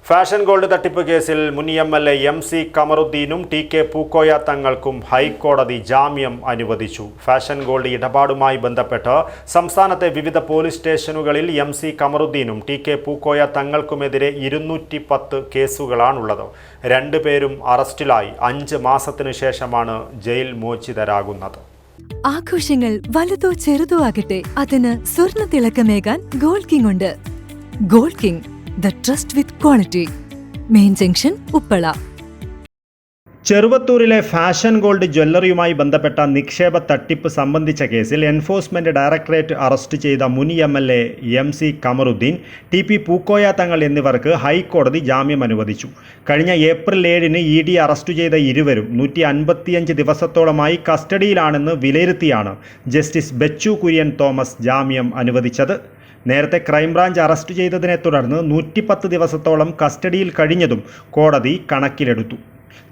Fashion gold തട്ടിപ്പ് കേസിൽ മുൻ എം.എൽ.എ. എം.സി. കമറുദ്ദീനും ടി.കെ. പൂക്കോയ തങ്ങൾക്കും ഹൈക്കോടതി ജാമ്യം അനുവദിച്ചു. ഫാഷൻ ഗോൾഡ് ഇടപാടുമായി ബന്ധപ്പെട്ട് സംസ്ഥാനത്തെ വിവിധ പോലീസ് സ്റ്റേഷനുകളിൽ എം.സി. കമറുദ്ദീനും ടി.കെ. പൂക്കോയ തങ്ങൾക്കുമെതിരെ 210 കേസുകളാണുള്ളത്. രണ്ടുപേരും അറസ്റ്റിലായി 5 മാസത്തിനു ശേഷമാണ് ജയിൽ മോചിതരാകുന്നത്. ആഘോഷങ്ങൾ വലുതോ ചെറുതോ ആകട്ടെ, അതിന് സ്വർണ്ണ തിളക്കമേകാൻ ഗോൾഡ് കിങ് ഉണ്ട്. Gold king, the trust with quality. Main junction, Uppala. ചെറുവത്തൂരിലെ ഫാഷൻ ഗോൾഡ് ജ്വല്ലറിയുമായി ബന്ധപ്പെട്ട നിക്ഷേപ തട്ടിപ്പ് സംബന്ധിച്ച കേസിൽ എൻഫോഴ്സ്മെന്റ് ഡയറക്ടറേറ്റ് അറസ്റ്റ് ചെയ്ത മുൻ MLA. MC. Kamaruddin, TP. Pookoya Thangal എന്നിവർക്ക് ഹൈക്കോടതി ജാമ്യം അനുവദിച്ചു. കഴിഞ്ഞ ഏപ്രിൽ 7-ന് ഇ.ഡി. അറസ്റ്റ് ചെയ്ത ഇരുവരും 155 ദിവസത്തോളമായി കസ്റ്റഡിയിലാണെന്ന് വിലയിരുത്തിയാണ് ജസ്റ്റിസ് ബെച്ചു കുര്യൻ തോമസ് ജാമ്യം അനുവദിച്ചത്. നേരത്തെ ക്രൈംബ്രാഞ്ച് അറസ്റ്റ് ചെയ്തതിനെ തുടർന്ന് 110 ദിവസത്തോളം കസ്റ്റഡിയിൽ കഴിഞ്ഞതും കോടതി കണക്കിലെടുത്തു.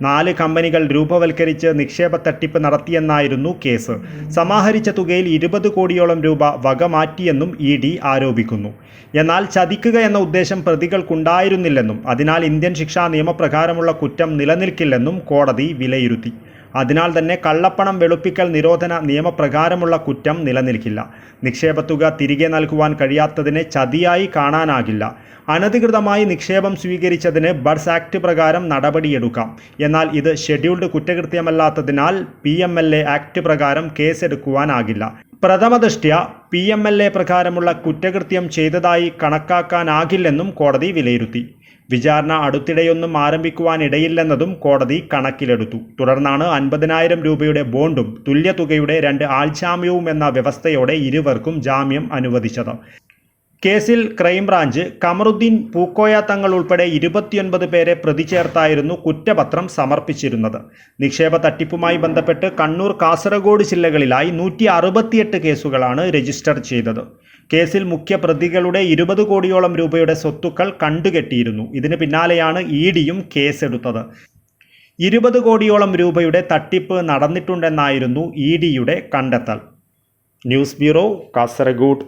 4 കമ്പനികൾ രൂപവൽക്കരിച്ച് നിക്ഷേപ തട്ടിപ്പ് നടത്തിയെന്നായിരുന്നു കേസ്. സമാഹരിച്ച തുകയിൽ 20 കോടിയോളം രൂപ വകമാറ്റിയെന്നും ഇ.ഡി. ആരോപിക്കുന്നു. എന്നാൽ ചതിക്കുക എന്ന ഉദ്ദേശം പ്രതികൾക്കുണ്ടായിരുന്നില്ലെന്നും അതിനാൽ ഇന്ത്യൻ ശിക്ഷാ നിയമപ്രകാരമുള്ള കുറ്റം നിലനിൽക്കില്ലെന്നും കോടതി വിലയിരുത്തി. അതിനാൽ തന്നെ കള്ളപ്പണം വെളുപ്പിക്കൽ നിരോധന നിയമപ്രകാരമുള്ള കുറ്റം നിലനിൽക്കില്ല. നിക്ഷേപത്തുക തിരികെ നൽകുവാൻ കഴിയാത്തതിനെ ചതിയായി കാണാനാകില്ല. അനധികൃതമായി നിക്ഷേപം സ്വീകരിച്ചതിന് ബഡ്സ് ആക്ട് പ്രകാരം നടപടിയെടുക്കാം. എന്നാൽ ഇത് ഷെഡ്യൂൾഡ് കുറ്റകൃത്യമല്ലാത്തതിനാൽ PMLA ആക്ട് പ്രകാരം കേസെടുക്കുവാനാകില്ല. പ്രഥമദൃഷ്ട്യാ PMLA പ്രകാരമുള്ള കുറ്റകൃത്യം ചെയ്തതായി കണക്കാക്കാനാകില്ലെന്നും കോടതി വിലയിരുത്തി. വിചാരണ അടുത്തിടെയൊന്നും ആരംഭിക്കുവാനിടയില്ലെന്നതും കോടതി കണക്കിലെടുത്തു. തുടർന്നാണ് 50,000 രൂപയുടെ ബോണ്ടും തുല്യതുകയുടെ 2 ആൾജാമ്യവും എന്ന വ്യവസ്ഥയോടെ ഇരുവർക്കും ജാമ്യം അനുവദിച്ചത്. കേസിൽ ക്രൈംബ്രാഞ്ച് കമറുദ്ദീൻ, പൂക്കോയ തങ്ങൾ ഉൾപ്പെടെ 29 പേരെ പ്രതി ചേർത്തായിരുന്നു കുറ്റപത്രം സമർപ്പിച്ചിരുന്നത്. നിക്ഷേപ തട്ടിപ്പുമായി ബന്ധപ്പെട്ട് കണ്ണൂർ, കാസർഗോഡ് ജില്ലകളിലായി 168 കേസുകളാണ് രജിസ്റ്റർ ചെയ്തത്. കേസിൽ മുഖ്യ പ്രതികളുടെ 20 കോടിയോളം രൂപയുടെ സ്വത്തുക്കൾ കണ്ടുകെട്ടിയിരുന്നു. ഇതിന് പിന്നാലെയാണ് ഇ.ഡിയും കേസെടുത്തത്. 20 കോടിയോളം രൂപയുടെ തട്ടിപ്പ് നടന്നിട്ടുണ്ടെന്നായിരുന്നു ഇ.ഡിയുടെ കണ്ടെത്തൽ. News bureau, Kasaragod.